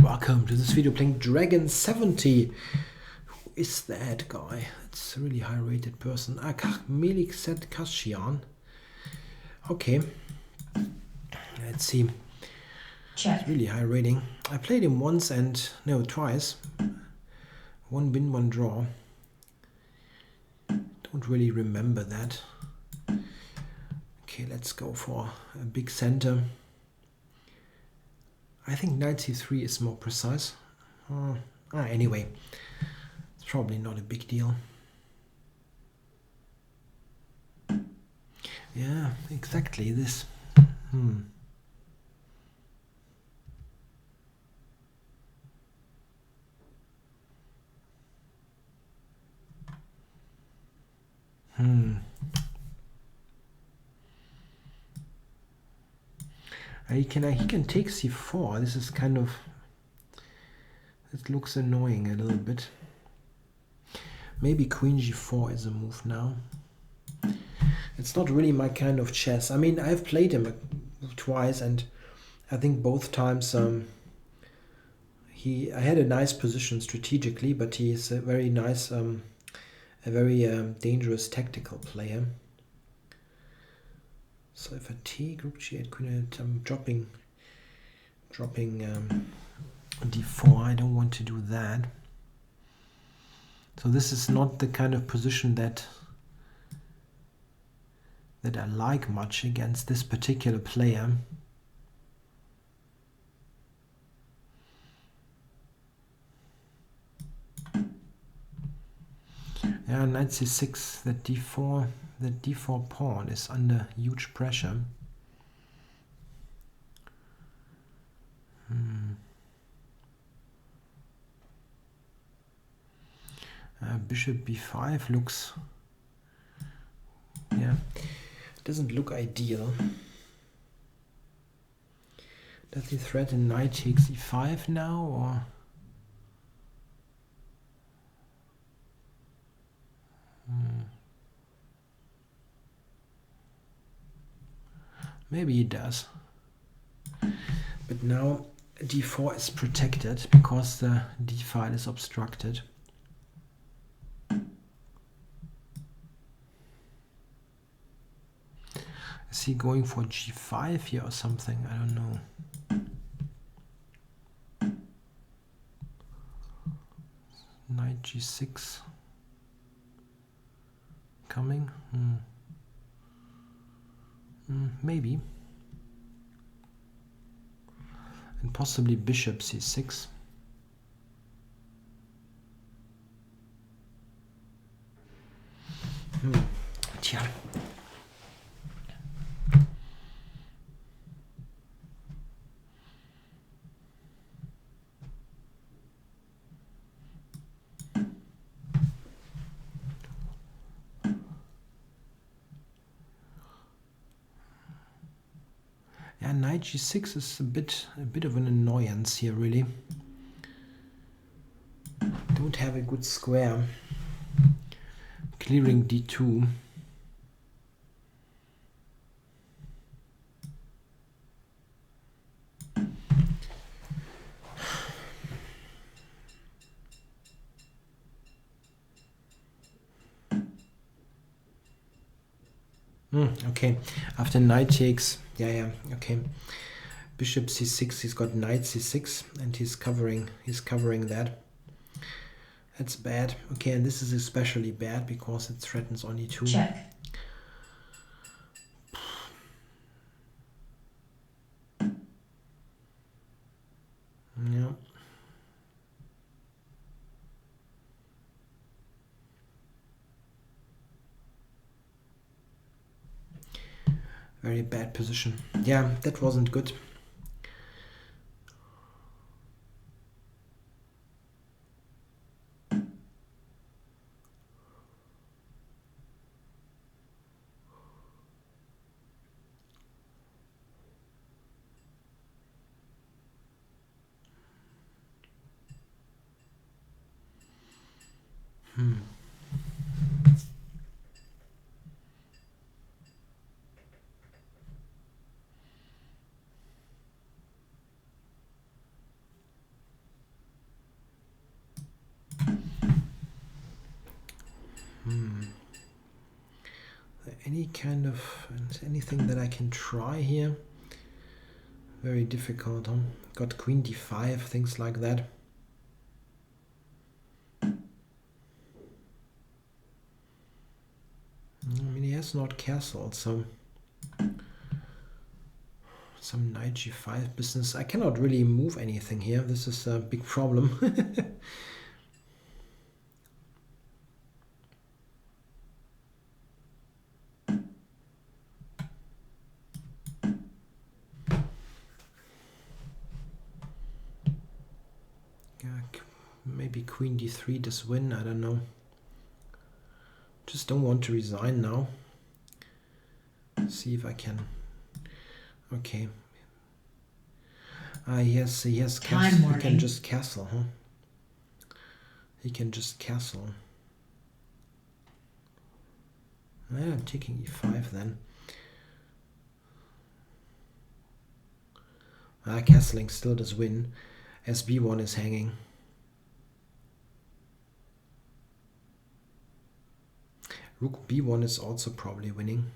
Welcome to this video playing Dragon 70. Who is that guy? It's a really high rated person. Melik said Khachiyan. Okay. Let's see. Check. It's really high rating. I played him once and no, twice. One win, one draw. Don't really remember that. Okay, let's go for a big center. I think knight c3 is more precise. Anyway, it's probably not a big deal. Yeah, exactly this. He can take c4. This is kind of... It looks annoying a little bit. Maybe queen g4 is a move now. It's not really my kind of chess. I mean, I've played him twice, and I think both times I had a nice position strategically, but he's a very nice, a very dangerous tactical player. So if I take group g8 queen, I'm dropping d4. I don't want to do that. So this is not the kind of position that I like much against this particular player. Yeah, knight c6, that d4 pawn is under huge pressure. Bishop b5 looks, yeah, doesn't look ideal. Does he threaten knight takes e5 now, or? Maybe he does. But now d4 is protected because the d file is obstructed. Is he going for g5 here or something? I don't know. Knight g6 coming? Maybe. And possibly bishop c6. Tja. Yeah, knight g6 is a bit of an annoyance here, really. Don't have a good square. Clearing d2. Okay, after knight takes, okay. Bishop c6, he's got knight c6, and he's covering that. That's bad. Okay, and this is especially bad because it threatens on e2. Check. Yeah. Very bad position. Yeah, that wasn't good. any kind of anything that I can try here? Very difficult, huh? Got queen d5, things like that. I mean, he has not castled, so some knight g5 business. I cannot really move anything here. This is a big problem. Maybe queen d3 does win, I don't know. Just don't want to resign now. See if I can. Okay. He has castle. He can just castle, huh? He can just castle. I'm taking e5 then. Castling still does win, as b1 is hanging. Rook b1 is also probably winning.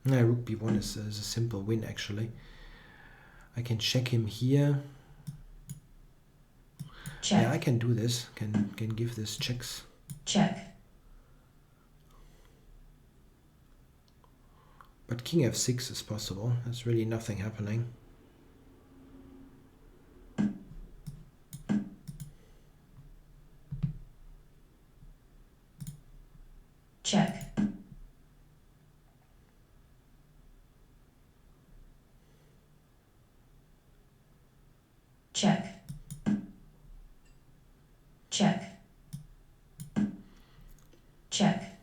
No, rook b1 is a simple win actually. I can check him here. Check. Yeah, I can do this. Can give this checks. Check. But king f6 is possible. There's really nothing happening. Check. Check. Check. Check.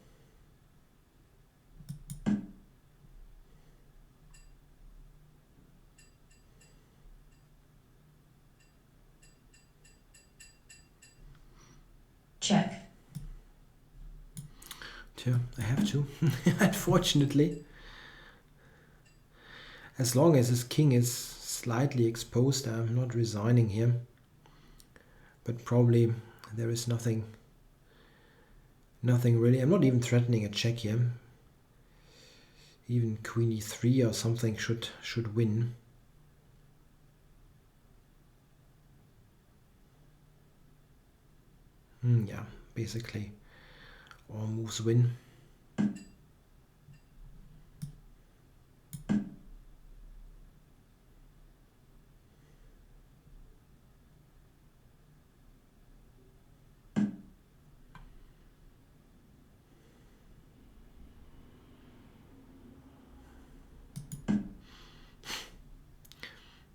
Check. I have to, unfortunately. As long as his king is slightly exposed, I'm not resigning here. But probably there is nothing really. I'm not even threatening a check here. Even queen e3 or something should win. Yeah, basically all moves win.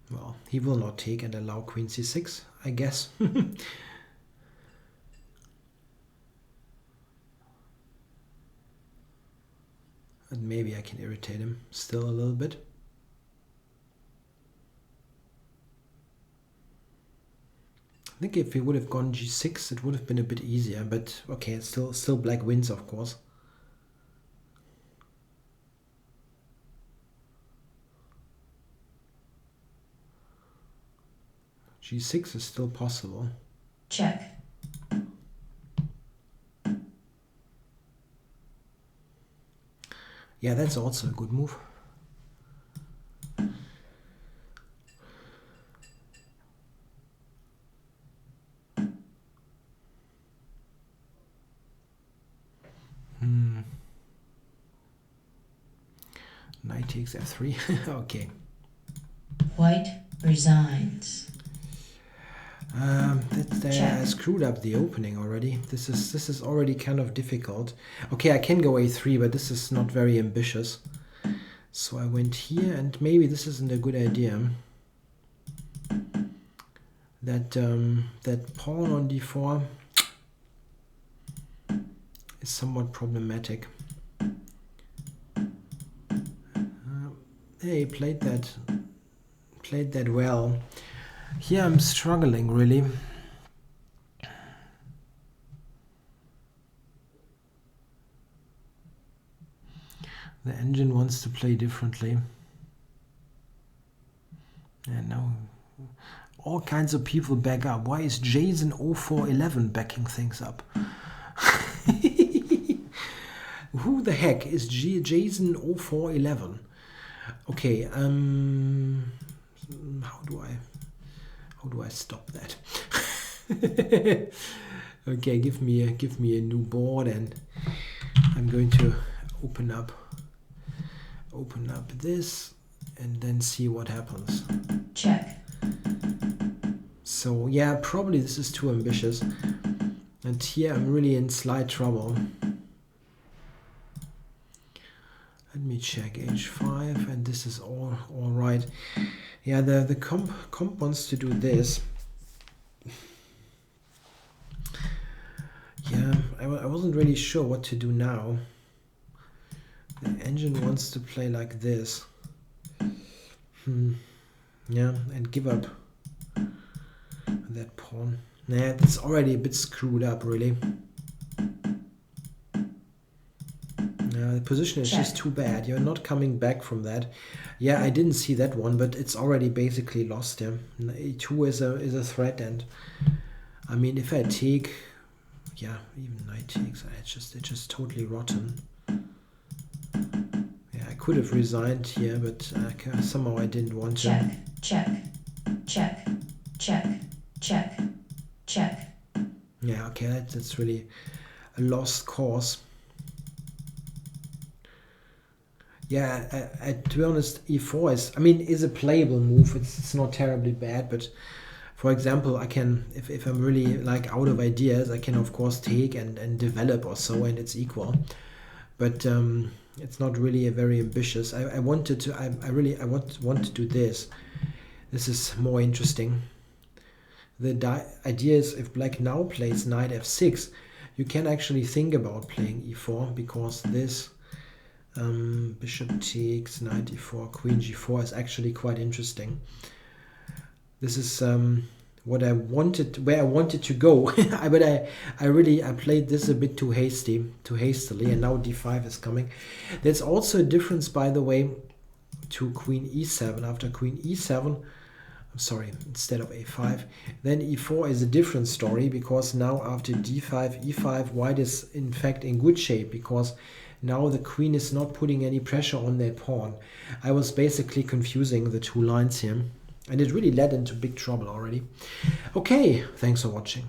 Well, he will not take and allow queen c6, I guess. And maybe I can irritate him still a little bit. I think if he would have gone g6, it would have been a bit easier, but okay, still black wins, of course. g6 is still possible. Check. Yeah, that's also a good move. Knight takes f3. Okay. White resigns. I screwed up the opening already. This is already kind of difficult. Okay, I can go a3, but this is not very ambitious. So I went here, and maybe this isn't a good idea. That pawn on d4 is somewhat problematic. He played that well. Here I'm struggling really. The engine wants to play differently. And now all kinds of people back up. Why is Jason 0411 backing things up? Who the heck is Jason 0411? Okay, how do I stop that? Okay, give me a new board, and I'm going to open up this and then see what happens. Check. So yeah, probably this is too ambitious, and here I'm really in slight trouble. Let me check h5, and this is all right. Yeah, the comp wants to do this. Yeah, I wasn't really sure what to do now. The engine wants to play like this. Yeah, and give up that pawn. Nah, that's already a bit screwed up, really. The position is just too bad. You're not coming back from that. Yeah, I didn't see that one, but it's already basically lost. Yeah, e2 is a threat, and I mean, if I take, yeah, even knight takes, it's just totally rotten. Yeah, I could have resigned here, but somehow I didn't want to. Check. Yeah, okay, that's really a lost cause. Yeah, to be honest, e4 is a playable move. It's not terribly bad, but for example, I can, if I'm really like out of ideas, I can of course take and develop or so, and it's equal. But it's not really a very ambitious. I want to do this. This is more interesting. The idea is, if black now plays knight f6, you can actually think about playing e4, because this bishop takes, knight e4, queen g4 is actually quite interesting. This is where I wanted to go, but I played this a bit too hastily, and now d5 is coming. There's also a difference, by the way, to queen e7. After queen e7, instead of a5, then e4 is a different story, because now after d5, e5, white is in fact in good shape, because now the queen is not putting any pressure on their pawn. I was basically confusing the two lines here, and it really led into big trouble already. Okay, thanks for watching.